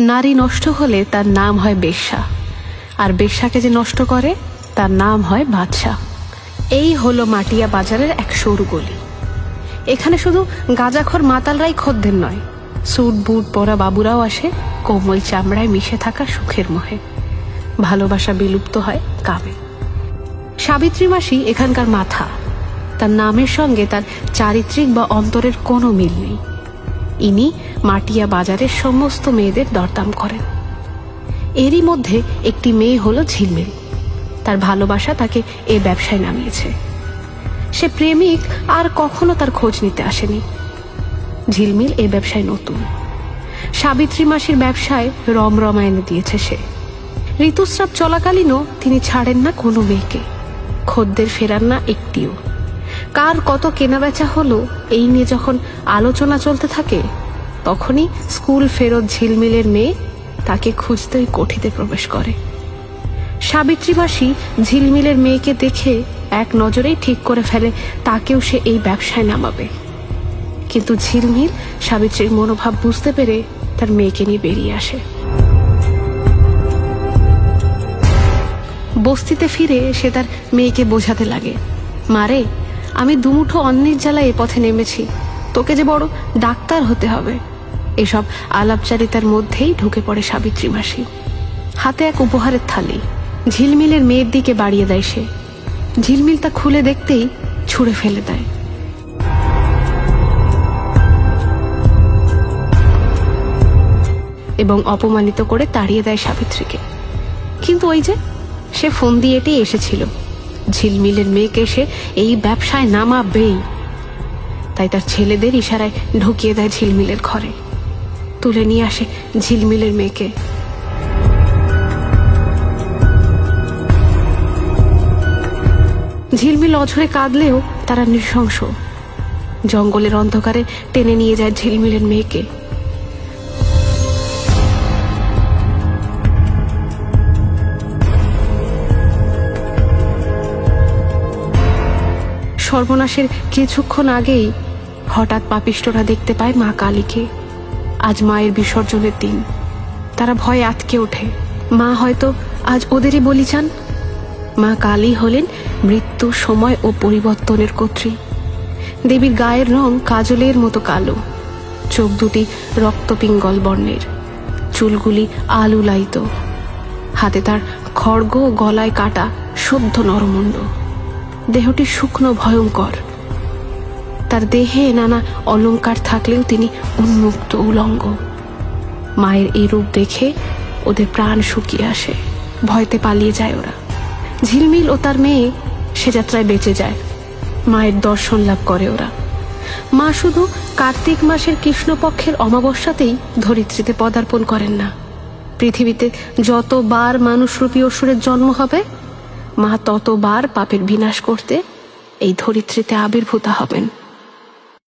নারী নষ্ট হলে তার নাম হয় বেশ্যা, আর বেশ্যাকে যে নষ্ট করে তার নাম হয় বাদশা। এই হলো মাটিয়া বাজারের এক সরু গলি। এখানে শুধু গাঁজাখোর মাতালরাই খদ্দের নয়, স্যুট বুট পরা বাবুরাও আসে কোমল চামড়ায় মিশে থাকা সুখের মোহে। ভালোবাসা বিলুপ্ত হয় কামে। সাবিত্রী মাসি এখানকার মাথা। তার নামের সঙ্গে তার চারিত্রিক বা অন্তরের কোনো মিল নেই। ইনি মাটিয়া বাজারের সমস্ত মেয়েদের দরদাম করেন। এরই মধ্যে একটি মেয়ে হলো ঝিলমিল। তার ভালোবাসা তাকে এ ব্যবসায় নামিয়েছে। সে প্রেমিক আর কখনো তার খোঁজ নিতে আসেনি। ঝিলমিল এ ব্যবসায় নতুন। সাবিত্রী মাসির ব্যবসায় রমরমা এনে দিয়েছে সে। ঋতুস্রাব চলাকালীনও তিনি ছাড়েন না কোনো মেয়েকে, খদ্দের ফেরান না একটিও। কার কত কেনাবেচা হলো এই নিয়ে যখন আলোচনা চলতে থাকে, তখনই স্কুল ফেরত ঝিলমিলের মেয়ে তাকে খুঁজতে ওই কোঠিতে প্রবেশ করে। সাবিত্রী মাসি ঝিলমিলের মেয়েকে দেখে এক নজরেই ঠিক করে ফেলে তাকেও সে এই ব্যবসায় নামাবে। কিন্তু ঝিলমিল সাবিত্রীর মনোভাব বুঝতে পেরে তার মেয়েকে নিয়ে বেরিয়ে আসে। বস্তিতে ফিরে সে তার মেয়েকে বোঝাতে লাগে, মারে, আমি দুমুঠো অন্যের জ্বালা এ পথে নেমেছি, তোকে যে বড় ডাক্তার হতে হবে। এসব আলাপচারিতার মধ্যেই ঢুকে পড়ে সাবিত্রী মাসি। হাতে এক উপহারের থালি ঝিলমিলের মেয়ের দিকে বাড়িয়ে দেয় সে। ঝিলমিল তা খুলে দেখতেই ছুঁড়ে ফেলে দেয়। এবং অপমানিত করে তাড়িয়ে দেয় সাবিত্রীকে। কিন্তু ওই যে সে ফোন দিয়ে এটি এসেছিল, ঝিলমিলের মেয়েকে সে এই ব্যবসায় নামাবেই। তাই তার ছেলেদের ইশারায় ঢুকিয়ে দেয় ঝিলমিলের ঘরে, তুলে নিয়ে আসে ঝিলমিলের মেয়েকে। ঝিলমিল অঝরে কাঁদলেও তারা নৃশংস। জঙ্গলের অন্ধকারে টেনে নিয়ে যায় ঝিলমিলের মেয়েকে। সর্বনাশের কিছুক্ষণ আগেই হঠাৎ পাপিষ্টরা দেখতে পায় মা কালীকে। আজ মায়ের বিসর্জনের দিন। তারা ভয়ে আটকে ওঠে। মা হয়তো আজ ওদেরই বলি চান। মা কালী হলেন মৃত্যু, সময় ও পরিবর্তনের কর্ত্রী। দেবীর গায়ের রং কাজলের মতো কালো, চোখ দুটি রক্তপিঙ্গল বর্ণের, চুলগুলি আলুলায়িত, হাতে তার খড়গ, গলায় কাটা সদ্য নরমুণ্ড। দেহটি শুকনো ভয়ঙ্কর। তার দেহে নানা অলংকার থাকলেও তিনি উন্মুক্ত, উলঙ্গ। মায়ের এই রূপ দেখে ওদের প্রাণ শুকিয়ে আসে। ভয়তে পালিয়ে যায় ওরা। ঝিলমিল ও তার মেয়ে সে যাত্রায় বেঁচে যায়। মায়ের দর্শন লাভ করে ওরা। মা শুধু কার্তিক মাসের কৃষ্ণপক্ষের অমাবস্যাতেই ধরিত্রীতে পদার্পণ করেন না। পৃথিবীতে যতবার মানুষরূপী অসুরের জন্ম হবে, মা ততবার পাপের বিনাশ করতে এই ধরিত্রীতে আবির্ভূতা হবেন।